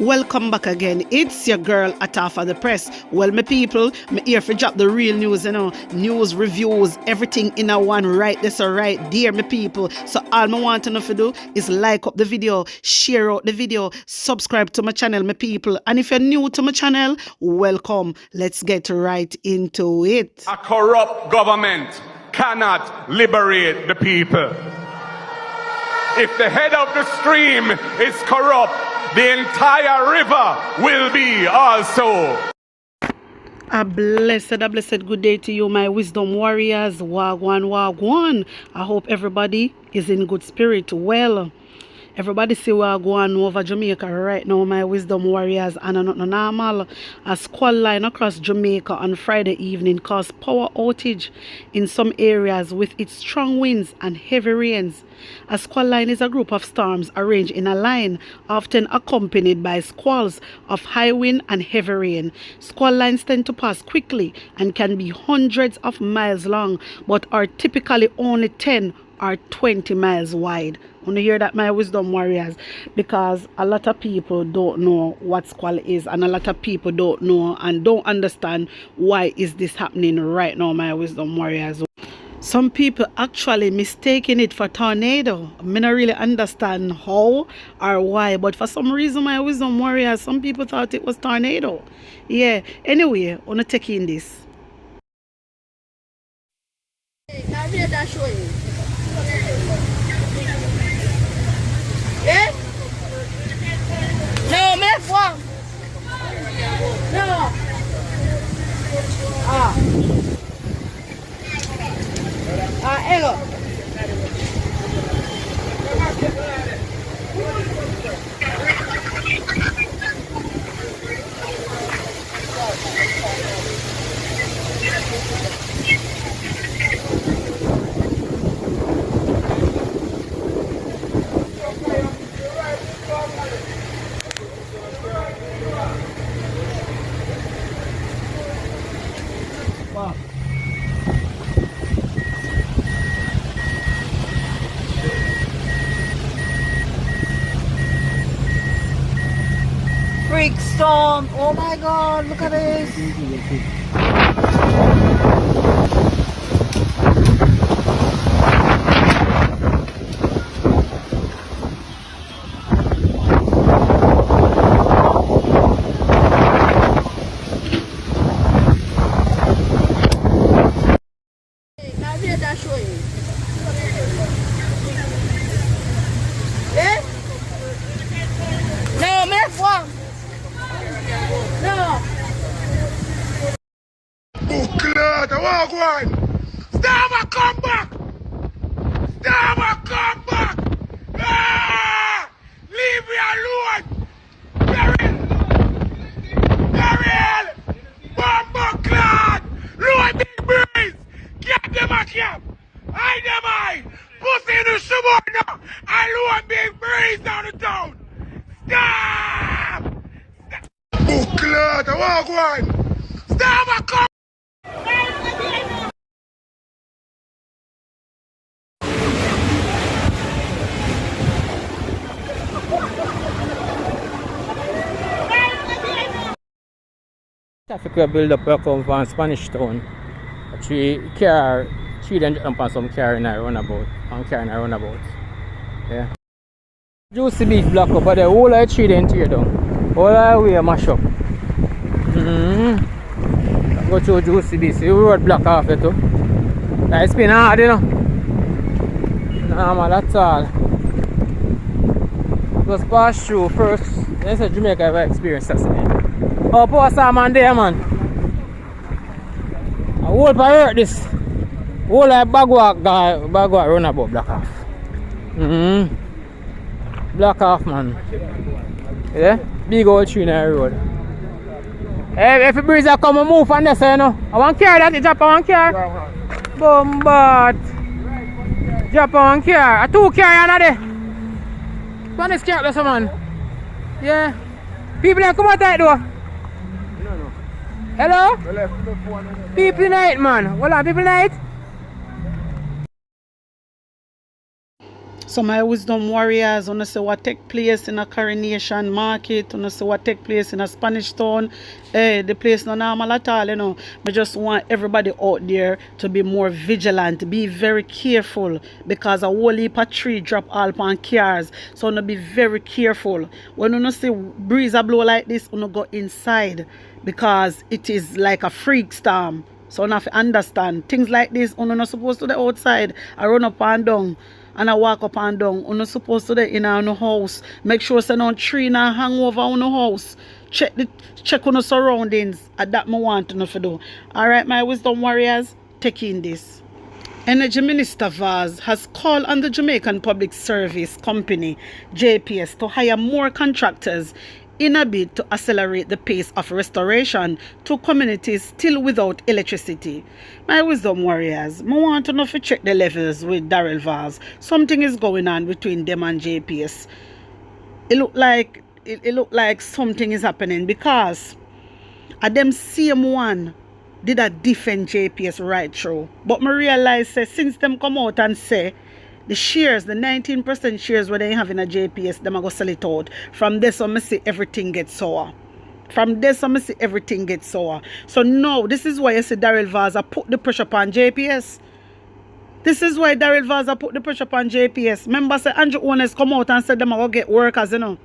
Welcome back again. It's your girl Atafa the Press. Well, my people, me here for drop the real news, news, reviews, everything in a one right this or right there, my people. So all I want to know to do is like up the video, share out the video, subscribe to my channel, my people. And if you're new to my channel, welcome. Let's get right into it. A corrupt government cannot liberate the people. If the head of the stream is corrupt, the entire river will be also. A blessed good day to you, my wisdom warriors. Wagwan, wagwan. I hope everybody is in good spirit. Well, everybody see what going over Jamaica right now, my wisdom warriors, and not normal. A squall line across Jamaica on Friday evening caused power outage in some areas with its strong winds and heavy rains. A squall line is a group of storms arranged in a line, often accompanied by squalls of high wind and heavy rain. Squall lines tend to pass quickly and can be hundreds of miles long, but are typically only 10 or 20 miles wide. I want to hear that, my wisdom warriors, because a lot of people don't know what squall is, and a lot of people don't know and don't understand why is this happening right now, my wisdom warriors. Some people actually mistaking it for tornado. I don't really understand how or why, but for some reason, my wisdom warriors, some people thought it was tornado. Yeah, anyway, I want to take in this. Eh? No, me one. No. Ego. Freak storm. Oh my god, look at this. Eh? No, me one. No. Oh, God, I walk one. Stop, come back. Stop, come back. Ah! Leave me alone. Daryl. Bomba clad. Lord big breeze. Get them a cap. Hide them eye. Pussy in the suburb now. I Lord big breeze down the town. Stop. Oh, God, I walk one. Stop, come. Traffic will build up come from Spanish Town. Three then jump on some car in a runabout. Yeah. Juicy beef block up, but the whole of the tree then tear down. All the way mash up. Go through Juicy beef, see the road block off it too. It's been hard, you know. Nah man, that's all. Just pass through first. This is Jamaica ever experience that. Oh, poor man there, man. I whole hurt this. Whole like bagwalk runabout block off. Block off, man. Yeah? Big old tree in the road. Hey, if the breeze are come and move on this, you know. I want car that, drop on car. Bombard. Drop on car. A two car on there. One is car, that's a man. Yeah. People come out that door. Hello? People night, man. What are people night? So my wisdom warriors, wanna say what take place in a Coronation Market, wanna say what take place in a Spanish Town. The place no normal at all, you know. I just want everybody out there to be more vigilant, be very careful, because a whole heap of tree drop all upon cars. So wanna be very careful. When you see breeze a blow like this, wanna go inside, because it is like a freak storm. So you have to understand things like this. You're not supposed to the outside. I run up and down and I walk up and down. You're not supposed to the in our house. Make sure so no tree not hang over on the house. Check on the surroundings. That I want to know to do. Alright, my wisdom warriors, take in this. Energy Minister Vaz has called on the Jamaican Public Service Company, JPS, to hire more contractors in a bid to accelerate the pace of restoration to communities still without electricity. My wisdom warriors, I want to know if you check the levels with Daryl Vaz. Something is going on between them and JPS. It look like something is happening, because at them same one did a defend JPS right through. But I realize since them come out and say the shares, the 19% shares where they have in a JPS, them are going to sell it out. From this, I see everything gets sour. From this, I see everything gets sour. So no, this is why I say Daryl Vaza put the pressure upon JPS. This is why Daryl Vaza put the pressure upon JPS. Remember, say Andrew owners come out and said them are going to get workers, you know.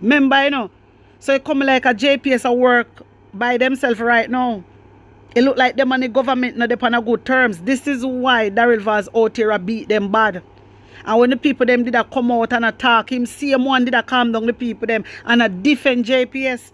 Remember, you know. So it come like a JPS a work by themselves right now. It look like them and the government not on a good terms. This is why Daryl Vaz out here beat them bad. And when the people them did a come out and attack him, same one did a calm down the people them and a defend JPS.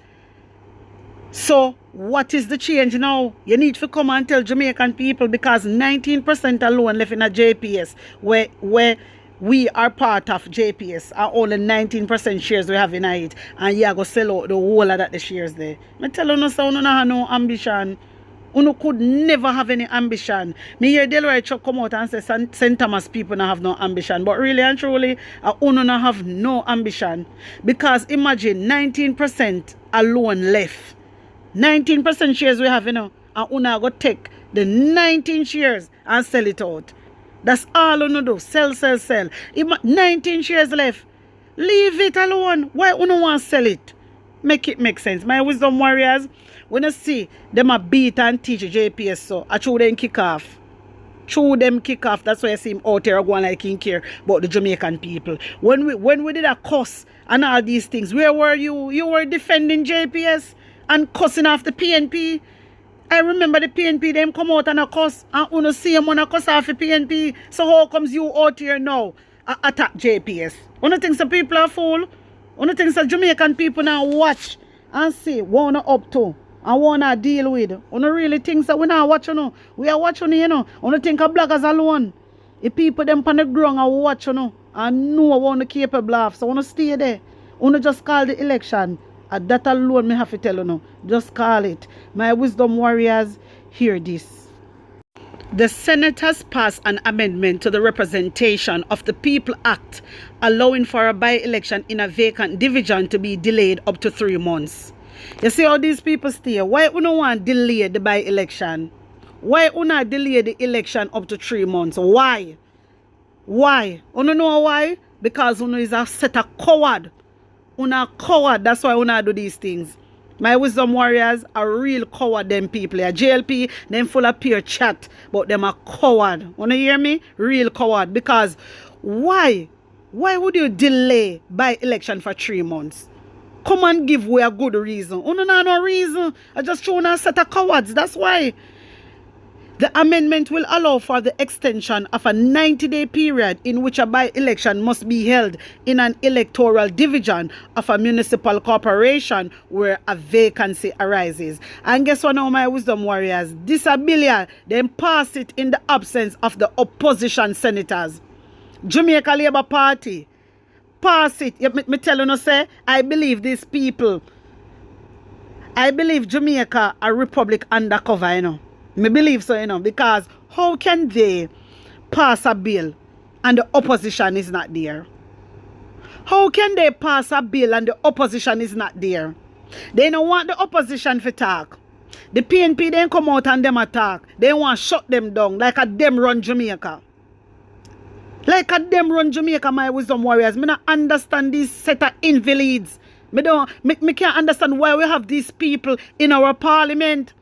So what is the change now? You need to come and tell Jamaican people, because 19% alone left in a JPS where we are part of JPS, are only 19% shares we have in it, and you are going to sell out the whole of that the shares there. I tell you, so you don't have no ambition. You could never have any ambition. Me hear Delroy Chuck come out and say St. Thomas people don't have no ambition. But really and truly, you don't have no ambition. Because imagine 19% alone left. 19% shares we have, you know, and you go take the 19 shares and sell it out. That's all you do. Sell. 19 shares left. Leave it alone. Why you don't want to sell it? Make it make sense. My wisdom warriors, when you see them a beat and teach JPS, so I show them kick off. Show them kick off. That's why I see him out there going like he care about the Jamaican people. When we did a cuss and all these things, where were you? You were defending JPS and cussing off the PNP. I remember the PNP them come out and a cuss, and you see him on a cuss off the PNP. So how comes you out here now attack JPS? You think some people are fool? You think some Jamaican people now watch and see what you up to and what you deal with? You really think that we not watching, you know? We are watching, you know. You think of bloggers alone. The people them on the ground are watching, you know, and know what you capable of. So you stay there. You just call the election. And that alone me have to tell you now. Just call it. My wisdom warriors, hear this. The Senate has passed an amendment to the Representation of the People Act, allowing for a by-election in a vacant division to be delayed up to 3 months. You see how these people stay? Why you don't want to delay the by-election? Why you not delay the election up to 3 months? Why? Why? You don't know why? Because you is a set of coward. You a coward. That's why you not do these things. My wisdom warriors are real coward, them people. A JLP, them full of pure chat, but them a coward. Wanna hear me? Real coward. Because why? Why would you delay by election for 3 months? Come and give way a good reason. You don't know no reason. I just show a set of cowards. That's why. The amendment will allow for the extension of a 90-day period in which a by-election must be held in an electoral division of a municipal corporation where a vacancy arises. And guess what now, my wisdom warriors? This bill, then pass it in the absence of the opposition senators. Jamaica Labour Party, pass it. Me tell you no say, I believe these people. I believe Jamaica a republic undercover, you know. Me believe so, you know, because how can they pass a bill and the opposition is not there? How can they pass a bill and the opposition is not there? They don't want the opposition to talk. The PNP then come out and them attack. They want to shut them down like a them run Jamaica. Like a them run Jamaica, my wisdom warriors. Me not understand these set of invalids. Me can't understand why we have these people in our parliament.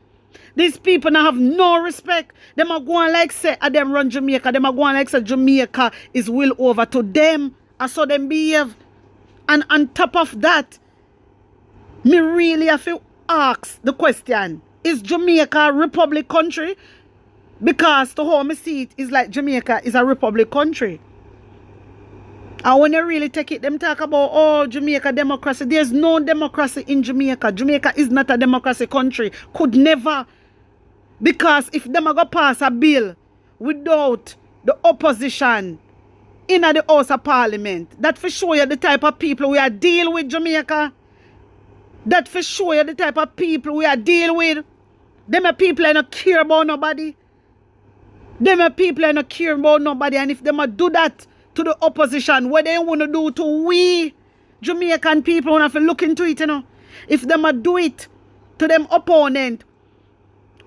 These people now have no respect. Them are going like say them run Jamaica. Them are going like say Jamaica is will over to them. I saw them behave. And on top of that, me really have to ask the question, is Jamaica a republic country? Because to how me see it is like Jamaica is a republic country. And when you really take it, them talk about, oh, Jamaica democracy. There's no democracy in Jamaica. Jamaica is not a democracy country. Could never. Because if them are going to pass a bill without the opposition in the House of Parliament, that for sure you the type of people we are deal with Jamaica. That for sure you the type of people we are deal with. Them are people that don't care about nobody. Them are people that don't care about nobody. And if them do that to the opposition, what they want to do to we Jamaican people, we have to look into it, you know. If them do it to them opponent,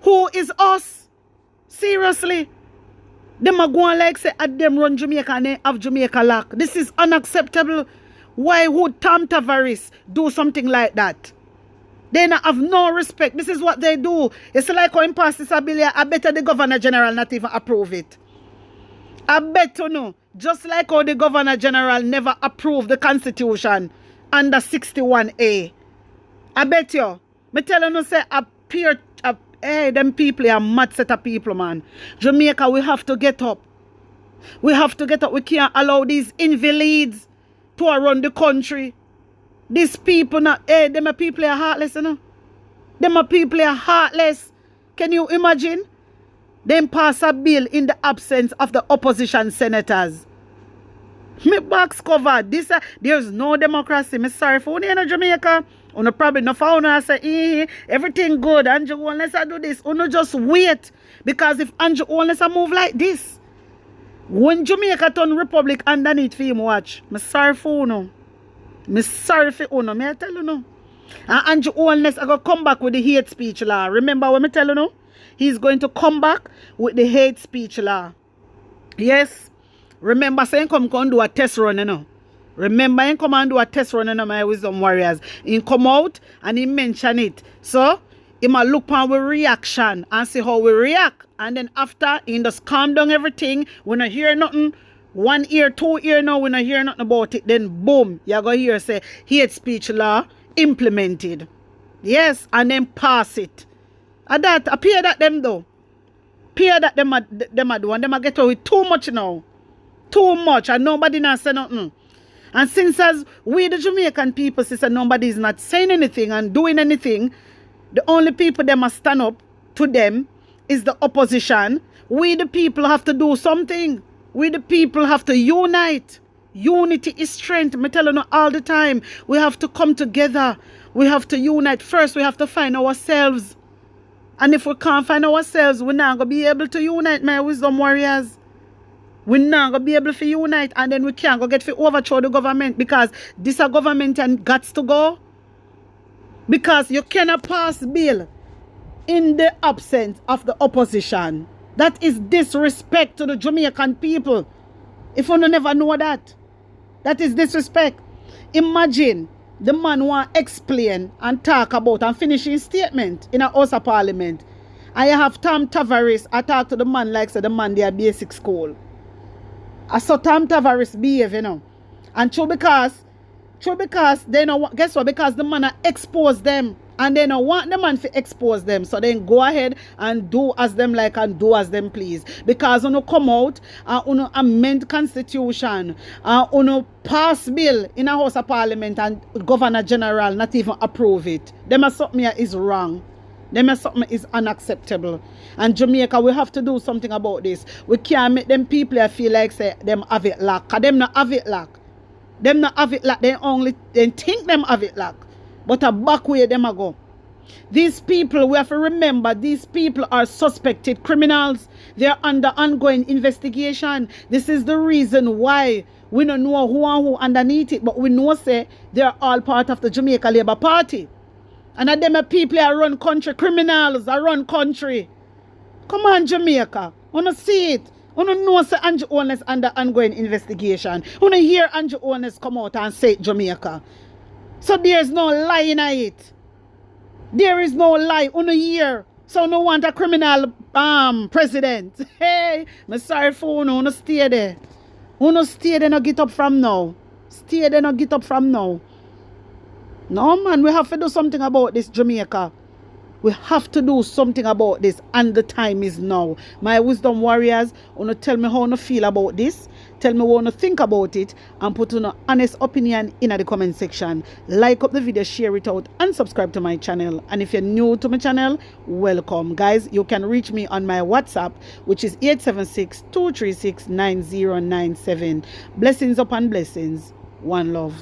who is us? Seriously. Them are going like say at them run Jamaica and they have Jamaica lock. This is unacceptable. Why would Tom Tavares do something like that? They not have no respect. This is what they do. It's like how in pass this bill, I bet the Governor General not even approve it. I bet you know. Just like how the Governor General never approved the Constitution under 61A. I bet you. Me tell you say hey, them people are mad set of people, man. Jamaica, we have to get up. We have to get up. We can't allow these invalids to run the country. These people, hey, them people are heartless, you know. Them people are heartless. Can you imagine? Them pass a bill in the absence of the opposition senators. Me box covered. There's no democracy. Me sorry for you in Jamaica. You probably no found and say, everything good. Andrew unless I do this. You just wait. Because if Andrew unless I move like this, when Jamaica turn republic underneath for him watch, me sorry for you. Me sorry for you. Me I tell you no. And Andrew Holness I go come back with the hate speech law. Remember what me tell you no? He's going to come back with the hate speech law. Yes. Remember saying come do a test run, you know. Remember him come and do a test run, you know, my wisdom warriors. He come out and he mention it. So he might look on our reaction and see how we react. And then after he just calm down everything. We not hear nothing. 1 ear, 2 ear now, we not hear nothing about it. Then boom, you're going to hear say hate speech law implemented. Yes, and then pass it. And that appear that them though. Appear that them are do and them are get away too much now. Too much and nobody not say nothing. And since as we the Jamaican people sister nobody is not saying anything and doing anything, the only people that must stand up to them is the opposition. We the people have to do something. We the people have to unite. Unity is strength. I'm telling you all the time. We have to come together. We have to unite. First, we have to find ourselves. And if we can't find ourselves, we're not going to be able to unite, my wisdom warriors. We're not going to be able to unite. And then we can't go get to overthrow the government. Because this a government and guts to go. Because you cannot pass bill in the absence of the opposition. That is disrespect to the Jamaican people. If you never know that, that is disrespect. Imagine the man want to explain and talk about and finish his statement in a House of Parliament. And you have Tom Tavares, I talk to the man like say the man they are basic school. I saw Tom Tavares behave, you know. And true because they know guess what? Because the man expose them. And they don't want the man to expose them. So then go ahead and do as them like and do as them please. Because you come out and you amend constitution and you pass bill in a House of Parliament and Governor General not even approve it. Them something is wrong. Them something is unacceptable. And Jamaica, we have to do something about this. We can't make them people feel like say them have it lock. Because them not have it lock. Them not have it lock. They think them have it lock. But a back way them a go. These people, we have to remember, these people are suspected criminals. They are under ongoing investigation. This is the reason why we don't know who and who underneath it. But we know say they are all part of the Jamaica Labour Party. And them are people that run country, criminals that run country. Come on, Jamaica. Wanna see it? Uno know say Angie Honest under ongoing investigation. Uno hear Angie Honest come out and say it Jamaica. So there's no lie in it. There is no lie. Uno hear. So no want a criminal president. Hey, I'm sorry for uno stay there. Uno stay there, no get up from now. Stay there, no get up from now. No man, we have to do something about this, Jamaica. We have to do something about this, and the time is now. My wisdom warriors, wanna tell me how you feel about this. Tell me what you think about it, and put an honest opinion in the comment section. Like up the video, share it out, and subscribe to my channel. And if you're new to my channel, welcome. Guys, you can reach me on my WhatsApp, which is 876-236-9097. Blessings upon blessings. One love.